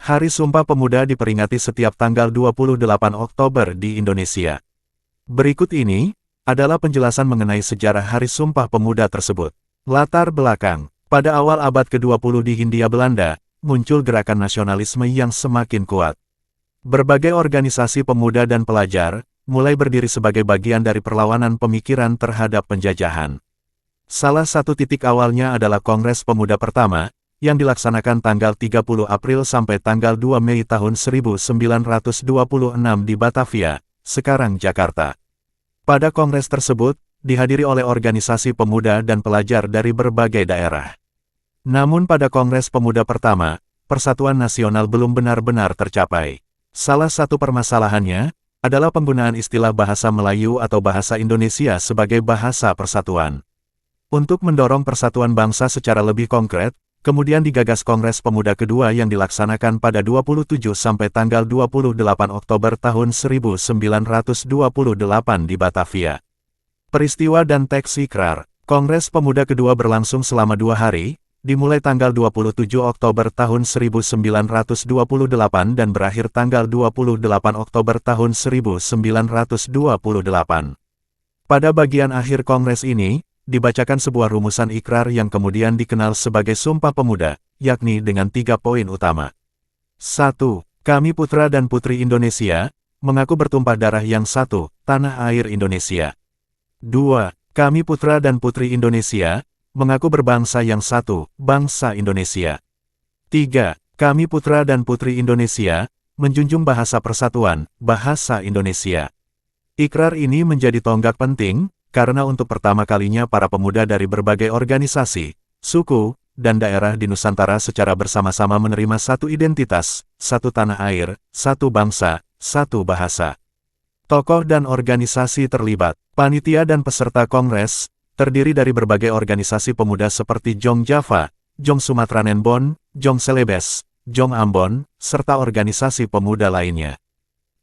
Hari Sumpah Pemuda diperingati setiap tanggal 28 Oktober di Indonesia. Berikut ini adalah penjelasan mengenai sejarah Hari Sumpah Pemuda tersebut. Latar belakang, pada awal abad ke-20 di Hindia Belanda, muncul gerakan nasionalisme yang semakin kuat. Berbagai organisasi pemuda dan pelajar mulai berdiri sebagai bagian dari perlawanan pemikiran terhadap penjajahan. Salah satu titik awalnya adalah Kongres Pemuda pertama, yang dilaksanakan tanggal 30 April sampai tanggal 2 Mei tahun 1926 di Batavia, sekarang Jakarta. Pada kongres tersebut, dihadiri oleh organisasi pemuda dan pelajar dari berbagai daerah. Namun pada Kongres Pemuda pertama, persatuan nasional belum benar-benar tercapai. Salah satu permasalahannya adalah penggunaan istilah bahasa Melayu atau bahasa Indonesia sebagai bahasa persatuan. Untuk mendorong persatuan bangsa secara lebih konkret, kemudian digagas Kongres Pemuda kedua yang dilaksanakan pada 27 sampai tanggal 28 Oktober tahun 1928 di Batavia. Peristiwa dan teks ikrar. Kongres Pemuda kedua berlangsung selama 2 hari, dimulai tanggal 27 Oktober tahun 1928 dan berakhir tanggal 28 Oktober tahun 1928. Pada bagian akhir kongres ini, dibacakan sebuah rumusan ikrar yang kemudian dikenal sebagai Sumpah Pemuda, yakni dengan 3 poin utama. 1. Kami putra dan putri Indonesia, mengaku bertumpah darah yang satu, tanah air Indonesia. 2. Kami putra dan putri Indonesia, mengaku berbangsa yang satu, bangsa Indonesia. 3. Kami putra dan putri Indonesia, menjunjung bahasa persatuan, bahasa Indonesia. Ikrar ini menjadi tonggak penting, karena untuk pertama kalinya para pemuda dari berbagai organisasi, suku, dan daerah di Nusantara secara bersama-sama menerima satu identitas, satu tanah air, satu bangsa, satu bahasa. Tokoh dan organisasi terlibat. Panitia dan peserta kongres terdiri dari berbagai organisasi pemuda seperti Jong Java, Jong Sumatranenbon, Jong Celebes, Jong Ambon, serta organisasi pemuda lainnya.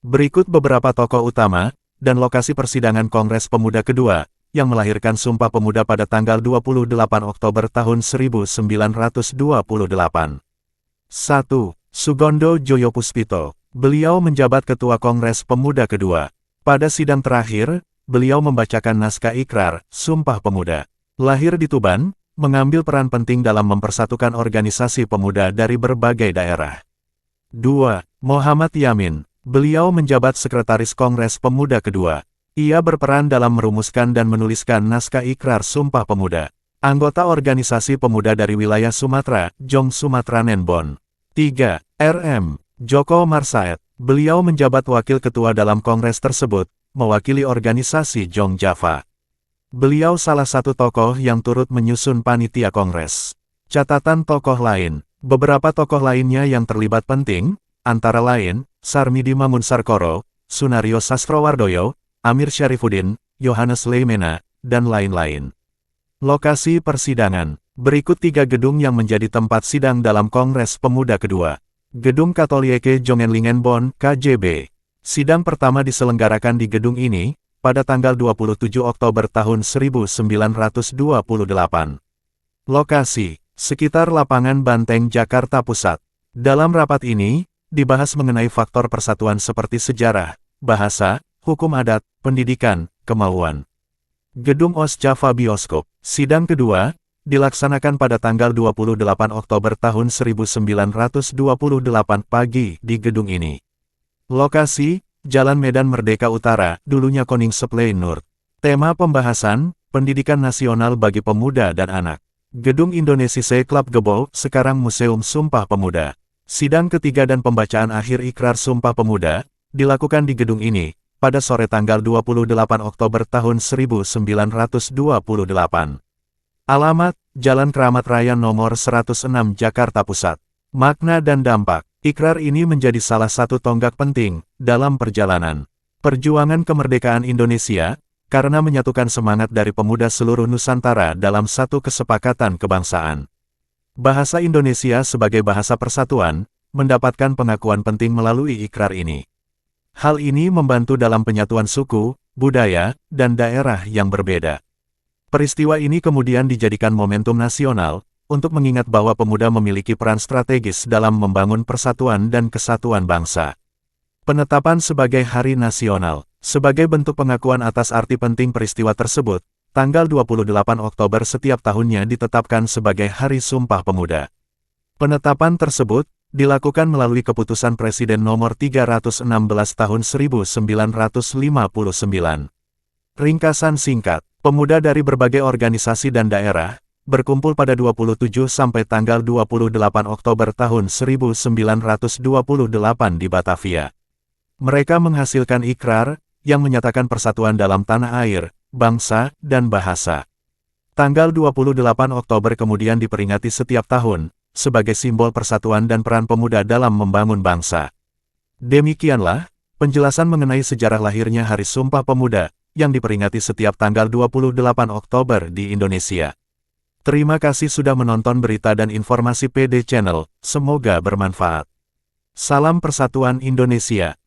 Berikut beberapa tokoh utama dan lokasi persidangan Kongres Pemuda kedua, yang melahirkan Sumpah Pemuda pada tanggal 28 Oktober tahun 1928. 1. Sugondo Joyopuspito. Beliau menjabat Ketua Kongres Pemuda kedua. Pada sidang terakhir, beliau membacakan naskah ikrar, Sumpah Pemuda. Lahir di Tuban, mengambil peran penting dalam mempersatukan organisasi pemuda dari berbagai daerah. 2. Muhammad Yamin. Beliau menjabat Sekretaris Kongres Pemuda kedua. Ia berperan dalam merumuskan dan menuliskan naskah ikrar Sumpah Pemuda. Anggota organisasi pemuda dari wilayah Sumatera, Jong Sumatranenbon. 3. R.M. Joko Marsaet. Beliau menjabat Wakil Ketua dalam kongres tersebut, mewakili organisasi Jong Java. Beliau salah satu tokoh yang turut menyusun panitia kongres. Catatan tokoh lain. Beberapa tokoh lainnya yang terlibat penting, antara lain, Sarmidi Mangunsarkoro, Sunario Sastrowardoyo, Amir Syarifuddin, Yohanes Leimena, dan lain-lain. Lokasi persidangan. Berikut 3 gedung yang menjadi tempat sidang dalam Kongres Pemuda kedua. Gedung Katolieke Jongenlingenbon, KJB. Sidang pertama diselenggarakan di gedung ini, pada tanggal 27 Oktober tahun 1928. Lokasi, sekitar Lapangan Banteng, Jakarta Pusat. Dalam rapat ini, dibahas mengenai faktor persatuan seperti sejarah, bahasa, hukum adat, pendidikan, kemauan. Gedung OS Java Bioskop. Sidang kedua, dilaksanakan pada tanggal 28 Oktober tahun 1928 pagi di gedung ini. Lokasi, Jalan Medan Merdeka Utara, dulunya Koningsplein Noord. Tema pembahasan, pendidikan nasional bagi pemuda dan anak. Gedung Indonesische Club Gebouw, sekarang Museum Sumpah Pemuda. Sidang ketiga dan pembacaan akhir ikrar Sumpah Pemuda, dilakukan di gedung ini, pada sore tanggal 28 Oktober tahun 1928. Alamat, Jalan Keramat Raya nomor 106 Jakarta Pusat. Makna dan dampak, ikrar ini menjadi salah satu tonggak penting, dalam perjalanan perjuangan kemerdekaan Indonesia, karena menyatukan semangat dari pemuda seluruh Nusantara dalam satu kesepakatan kebangsaan. Bahasa Indonesia sebagai bahasa persatuan, mendapatkan pengakuan penting melalui ikrar ini. Hal ini membantu dalam penyatuan suku, budaya, dan daerah yang berbeda. Peristiwa ini kemudian dijadikan momentum nasional, untuk mengingat bahwa pemuda memiliki peran strategis dalam membangun persatuan dan kesatuan bangsa. Penetapan sebagai Hari Nasional, sebagai bentuk pengakuan atas arti penting peristiwa tersebut, tanggal 28 Oktober setiap tahunnya ditetapkan sebagai Hari Sumpah Pemuda. Penetapan tersebut dilakukan melalui Keputusan Presiden Nomor 316 Tahun 1959. Ringkasan singkat, pemuda dari berbagai organisasi dan daerah, berkumpul pada 27 sampai tanggal 28 Oktober tahun 1928 di Batavia. Mereka menghasilkan ikrar, yang menyatakan persatuan dalam tanah air, bangsa, dan bahasa. Tanggal 28 Oktober kemudian diperingati setiap tahun, sebagai simbol persatuan dan peran pemuda dalam membangun bangsa. Demikianlah, penjelasan mengenai sejarah lahirnya Hari Sumpah Pemuda, yang diperingati setiap tanggal 28 Oktober di Indonesia. Terima kasih sudah menonton berita dan informasi PD Channel, semoga bermanfaat. Salam Persatuan Indonesia.